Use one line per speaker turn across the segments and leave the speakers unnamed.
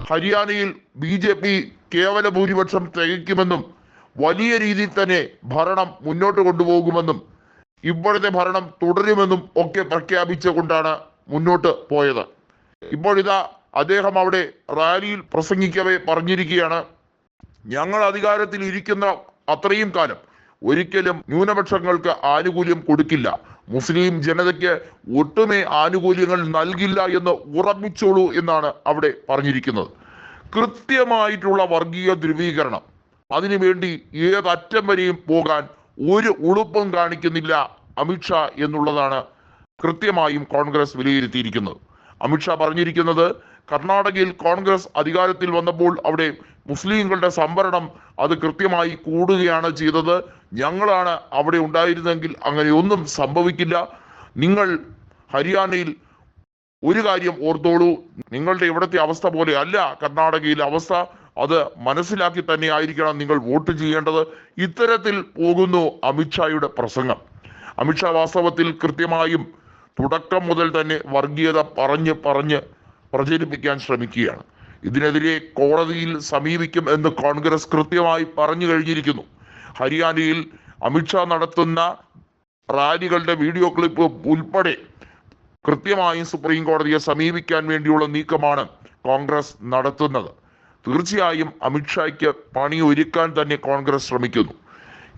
ഹരിയാനയിൽ BJP കേവല ഭൂരിപക്ഷം തികയ്ക്കുമെന്നും വലിയ രീതിയിൽ തന്നെ ഭരണം മുന്നോട്ട് കൊണ്ടുപോകുമെന്നും ഇപ്പോഴത്തെ ഭരണം തുടരുമെന്നും ഒക്കെ പ്രഖ്യാപിച്ചുകൊണ്ടാണ് മുന്നോട്ട് പോയത്. ഇപ്പോഴിതാ അദ്ദേഹം അവിടെ റാലിയിൽ പ്രസംഗിക്കവേ പറഞ്ഞിരിക്കുകയാണ്, ഞങ്ങൾ അധികാരത്തിൽ ഇരിക്കുന്ന അത്രയും കാലം ഒരിക്കലും ന്യൂനപക്ഷങ്ങൾക്ക് ആനുകൂല്യം കൊടുക്കില്ല, മുസ്ലിം ജനതയ്ക്ക് ഒട്ടുമേ ആനുകൂല്യങ്ങൾ നൽകില്ല എന്ന് ഉറപ്പിച്ചോളൂ എന്നാണ് അവിടെ പറഞ്ഞിരിക്കുന്നത്. കൃത്യമായിട്ടുള്ള വർഗീയ ധ്രുവീകരണം, അതിനുവേണ്ടി ഏതറ്റം വരെയും പോകാൻ ഒരു ഉളുപ്പും കാണിക്കുന്നില്ല അമിത്ഷാ എന്നുള്ളതാണ് കൃത്യമായും കോൺഗ്രസ് വിലയിരുത്തിയിരിക്കുന്നത്. അമിത്ഷാ പറഞ്ഞിരിക്കുന്നത്, കർണാടകയിൽ കോൺഗ്രസ് അധികാരത്തിൽ വന്നപ്പോൾ അവിടെ മുസ്ലിങ്ങളുടെ സംവരണം അത് കൃത്യമായി കൂടുകയാണ് ചെയ്തത്, ഞങ്ങളാണ് അവിടെ ഉണ്ടായിരുന്നെങ്കിൽ അങ്ങനെയൊന്നും സംഭവിക്കില്ല. നിങ്ങൾ ഹരിയാനയിൽ ഒരു കാര്യം ഓർത്തോളൂ, നിങ്ങളുടെ ഇവിടുത്തെ അവസ്ഥ പോലെ അല്ല കർണാടകയിലെ അവസ്ഥ, അത് മനസ്സിലാക്കി തന്നെ ആയിരിക്കണം നിങ്ങൾ വോട്ട് ചെയ്യേണ്ടത്. ഇത്തരത്തിൽ പോകുന്നു അമിത്ഷായുടെ പ്രസംഗം. അമിത്ഷാ വാസ്തവത്തിൽ കൃത്യമായും തുടക്കം മുതൽ തന്നെ വർഗീയത പറഞ്ഞ് പ്രചരിപ്പിക്കാൻ ശ്രമിക്കുകയാണ്. ഇതിനെതിരെ കോടതിയിൽ സമീപിക്കും എന്ന് കോൺഗ്രസ് കൃത്യമായി പറഞ്ഞു കഴിഞ്ഞിരിക്കുന്നു. ഹരിയാനയിൽ അമിത്ഷാ നടത്തുന്ന റാലികളുടെ വീഡിയോ ക്ലിപ്പ് ഉൾപ്പെടെ കൃത്യമായും സുപ്രീം കോടതിയെ സമീപിക്കാൻ വേണ്ടിയുള്ള നീക്കമാണ് കോൺഗ്രസ് നടത്തുന്നത്. തീർച്ചയായും അമിത്ഷായ്ക്ക് പണി ഒരുക്കാൻ തന്നെ കോൺഗ്രസ് ശ്രമിക്കുന്നു.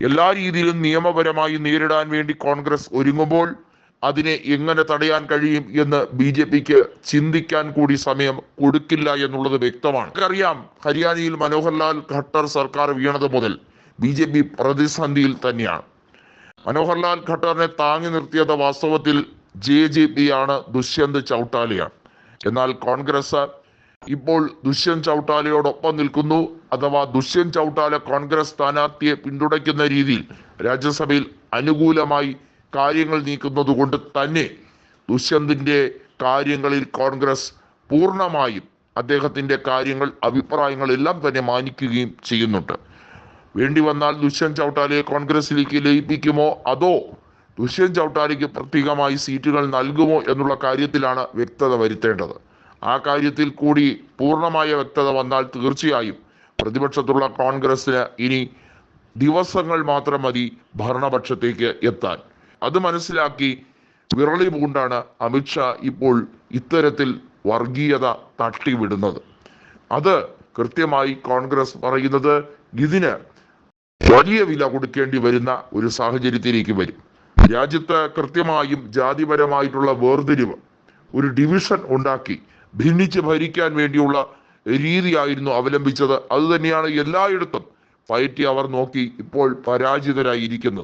എല്ലാ രീതിയിലും നിയമപരമായി നേരിടാൻ വേണ്ടി കോൺഗ്രസ് ഒരുങ്ങുമ്പോൾ അതിനെ എങ്ങനെ തടയാൻ കഴിയും എന്ന് BJPക്ക് ചിന്തിക്കാൻ കൂടി സമയം കൊടുക്കില്ല എന്നുള്ളത് വ്യക്തമാണ്. നമുക്കറിയാം, ഹരിയാനയിൽ മനോഹർലാൽ ഖട്ടർ സർക്കാർ വീണത് മുതൽ BJP പ്രതിസന്ധിയിൽ തന്നെയാണ്. മനോഹർലാൽ ഖട്ടറിനെ താങ്ങി നിർത്തിയത് വാസ്തവത്തിൽ JJP ആണ്, ദുഷ്യന്ത് ചൗട്ടാലയാണ്. എന്നാൽ കോൺഗ്രസ് ഇപ്പോൾ ദുഷ്യന്ത് ചൗട്ടാലയോടൊപ്പം നിൽക്കുന്നു. അഥവാ ദുഷ്യന്ത് ചൗട്ടാല കോൺഗ്രസ് സ്ഥാനാർത്ഥിയെ പിന്തുണയ്ക്കുന്ന രീതിയിൽ രാജ്യസഭയിൽ അനുകൂലമായി കാര്യങ്ങൾ നീക്കുന്നത് കൊണ്ട് തന്നെ ദുഷ്യന്തിന്റെ കാര്യങ്ങളിൽ കോൺഗ്രസ് പൂർണ്ണമായും അദ്ദേഹത്തിന്റെ കാര്യങ്ങൾ, അഭിപ്രായങ്ങൾ എല്ലാം തന്നെ മാനിക്കുകയും ചെയ്യുന്നുണ്ട്. വേണ്ടി വന്നാൽ ദുഷ്യന്ത് ചൗട്ടാലയെ കോൺഗ്രസിലേക്ക് ലയിപ്പിക്കുമോ അതോ ദുഷ്യന്ത് ചൗട്ടാലയ്ക്ക് പ്രത്യേകമായി സീറ്റുകൾ നൽകുമോ എന്നുള്ള കാര്യത്തിലാണ് വ്യക്തത വരുത്തേണ്ടത്. ആ കാര്യത്തിൽ കൂടി പൂർണ്ണമായ വ്യക്തത വന്നാൽ തീർച്ചയായും പ്രതിപക്ഷത്തുള്ള കോൺഗ്രസിന് ഇനി ദിവസങ്ങൾ മാത്രം മതി ഭരണപക്ഷത്തേക്ക് എത്താൻ. അത് മനസ്സിലാക്കി വിറളി പൂണ്ടാണ് അമിത്ഷാ ഇപ്പോൾ ഇത്തരത്തിൽ വർഗീയത തട്ടിവിടുന്നത്. അത് കൃത്യമായി കോൺഗ്രസ് പറയുന്നത് ഇതിന് വലിയ വില കൊടുക്കേണ്ടി വരുന്ന ഒരു സാഹചര്യത്തിലേക്ക് വരും. രാജ്യത്ത് കൃത്യമായും ജാതിപരമായിട്ടുള്ള വേർതിരിവ്, ഒരു ഡിവിഷൻ ഉണ്ടാക്കി ഭിന്നിച്ച് ഭരിക്കാൻ വേണ്ടിയുള്ള രീതിയായിരുന്നു അവലംബിച്ചത്. അതുതന്നെയാണ് എല്ലായിടത്തും പയറ്റി അവർ നോക്കി ഇപ്പോൾ പരാജിതരായിരിക്കുന്നത്.